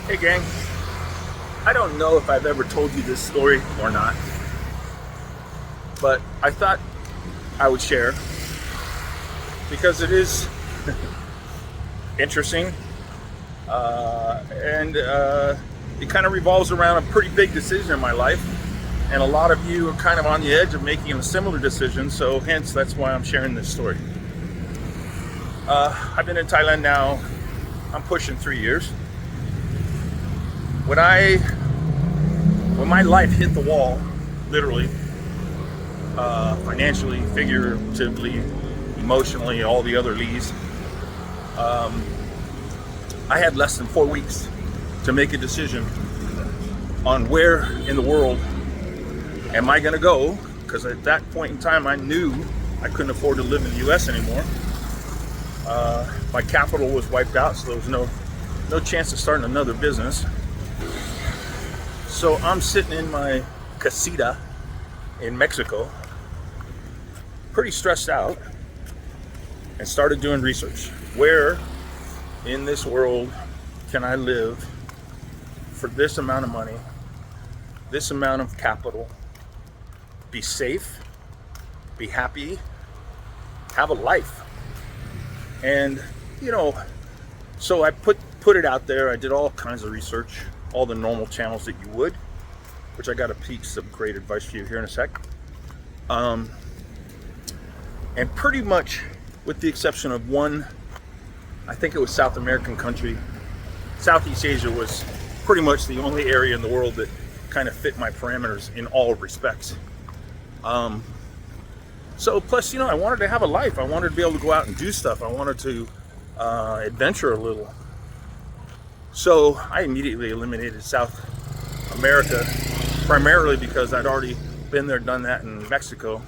Hey gang, I don't know if I've ever told you this story or not, but I thought I would share because it is interesting and it kind of revolves around a pretty big decision in my life, and a lot of you are kind of on the edge of making a similar decision, so hence that's why I'm sharing this story. I've been in Thailand now, I'm pushing 3 years. When my life hit the wall, literally, financially, figuratively, emotionally, all the other lees, I had less than 4 weeks to make a decision on where in the world am I going to go, because at that point in time I knew I couldn't afford to live in the US anymore. My capital was wiped out, so there was no chance of starting another business. So I'm sitting in my casita in Mexico, pretty stressed out, and started doing research. Where in this world can I live for this amount of money, this amount of capital, be safe, be happy, have a life? And so I put it out there. I did all kinds of research, all the normal channels that you would, which I got a piece of great advice for you here in a sec. And pretty much, with the exception of one, I think it was South American country, Southeast Asia was pretty much the only area in the world that kind of fit my parameters in all respects. So plus, I wanted to have a life. I wanted to be able to go out and do stuff. I wanted to adventure a little. So I immediately eliminated South America, primarily because I'd already been there, done that in Mexico.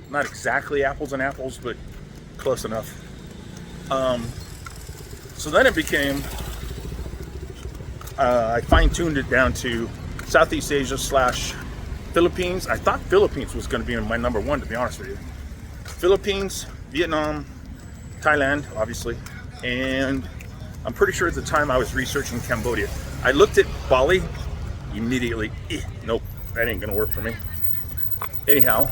Not exactly apples and apples, but close enough. So then it became, I fine-tuned it down to Southeast Asia / Philippines. I thought Philippines was going to be my number one, to be honest with you. Philippines, Vietnam, Thailand, obviously, and I'm pretty sure at the time I was researching Cambodia. I looked at Bali, immediately, nope, that ain't gonna work for me. Anyhow,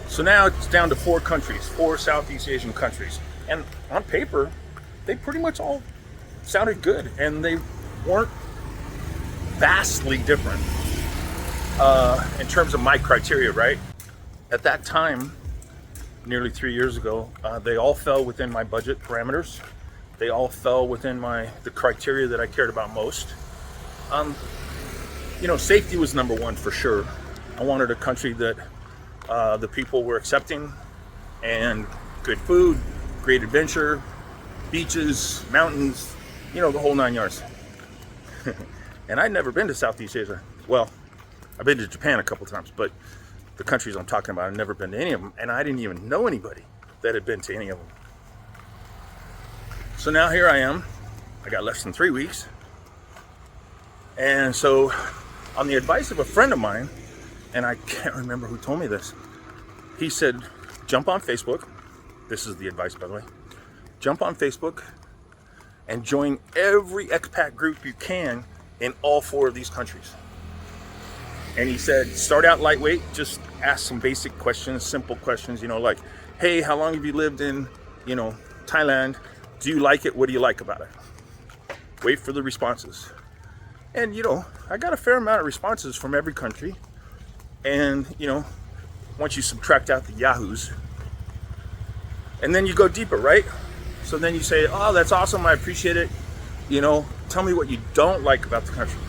so now it's down to 4 countries, 4 Southeast Asian countries. And on paper, they pretty much all sounded good, and they weren't vastly different in terms of my criteria, right? At that time, nearly 3 years ago, they all fell within my budget parameters. They all fell within the criteria that I cared about most. Safety was number one for sure. I wanted a country that the people were accepting, and good food, great adventure, beaches, mountains, the whole 9 yards. And I'd never been to Southeast Asia. Well, I've been to Japan a couple times, but the countries I'm talking about, I've never been to any of them, and I didn't even know anybody that had been to any of them. So now here I am. I got less than 3 weeks. And so, on the advice of a friend of mine, and I can't remember who told me this, he said, jump on Facebook. This is the advice, by the way. Jump on Facebook and join every expat group you can in all 4 of these countries. And he said, start out lightweight, just ask some basic questions, simple questions, like, hey, how long have you lived in, Thailand? Do you like it? What do you like about it? Wait for the responses. And, I got a fair amount of responses from every country. And, once you subtract out the yahoos, and then you go deeper, right? So then you say, oh, that's awesome, I appreciate it. Tell me what you don't like about the country.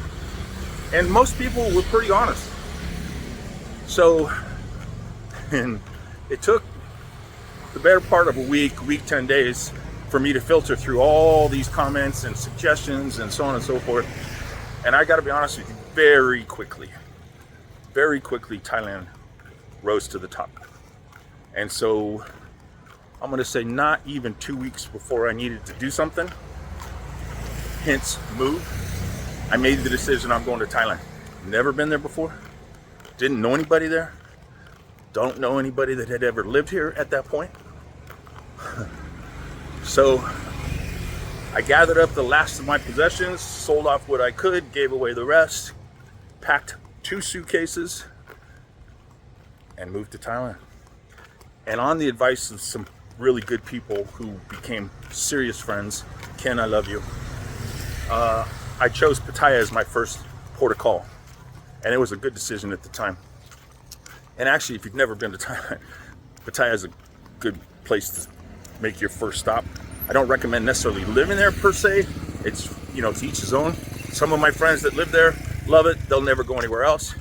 And most people were pretty honest. So, and it took the better part of a week, 10 days, for me to filter through all these comments and suggestions and so on and so forth. And I gotta be honest with you, very quickly, Thailand rose to the top. And so, I'm gonna say not even 2 weeks before I needed to do something, hence move, I made the decision I'm going to Thailand. Never been there before. Didn't know anybody there. Don't know anybody that had ever lived here at that point. So I gathered up the last of my possessions, sold off what I could, gave away the rest, packed 2 suitcases, and moved to Thailand. And on the advice of some really good people who became serious friends, Ken, I love you, I chose Pattaya as my first port of call. And it was a good decision at the time. And actually, if you've never been to Thailand, Pattaya is a good place to make your first stop. I don't recommend necessarily living there per se. It's, you know, to each his own. Some of my friends that live there love it. They'll never go anywhere else.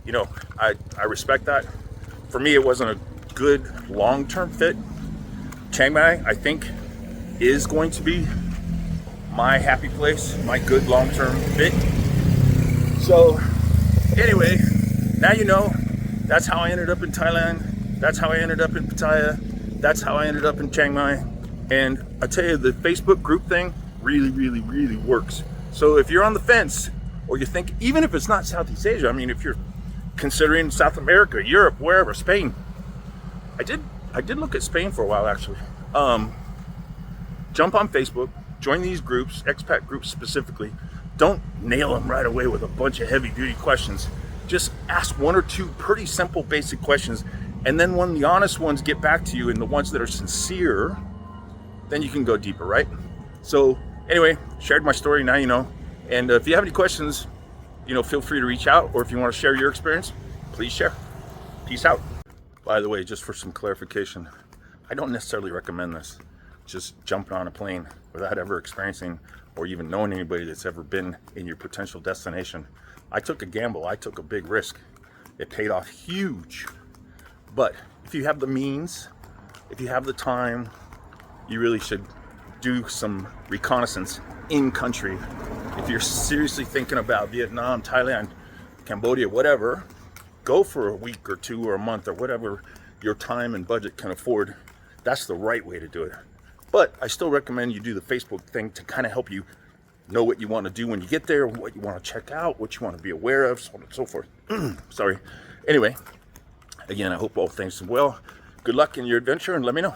You know, I respect that. For me, it wasn't a good long-term fit. Chiang Mai, I think, is going to be my happy place, my good long-term fit. So anyway, now you know, that's how I ended up in Thailand. That's how I ended up in Pattaya. That's how I ended up in Chiang Mai. And I tell you, the Facebook group thing really, really, really works. So if you're on the fence, or you think, even if it's not Southeast Asia, I mean, if you're considering South America, Europe, wherever, Spain. I did look at Spain for a while, actually. Jump on Facebook, join these groups, expat groups specifically. Don't nail them right away with a bunch of heavy duty questions. Just ask 1 or 2 pretty simple basic questions, and then when the honest ones get back to you and the ones that are sincere, then you can go deeper, right? So anyway, shared my story, now you know. And if you have any questions, you know, feel free to reach out, or if you want to share your experience, please share. Peace out. By the way, just for some clarification, I don't necessarily recommend this. Just jumping on a plane without ever experiencing or even knowing anybody that's ever been in your potential destination. I took a gamble, I took a big risk. It paid off huge. But if you have the means, if you have the time, you really should do some reconnaissance in country. If you're seriously thinking about Vietnam, Thailand, Cambodia, whatever, go for a week or 2 or a month or whatever your time and budget can afford. That's the right way to do it. But I still recommend you do the Facebook thing to kind of help you know what you want to do when you get there, what you want to check out, what you want to be aware of, so on and so forth. Sorry. Anyway, again, I hope all things are well. Good luck in your adventure, and let me know.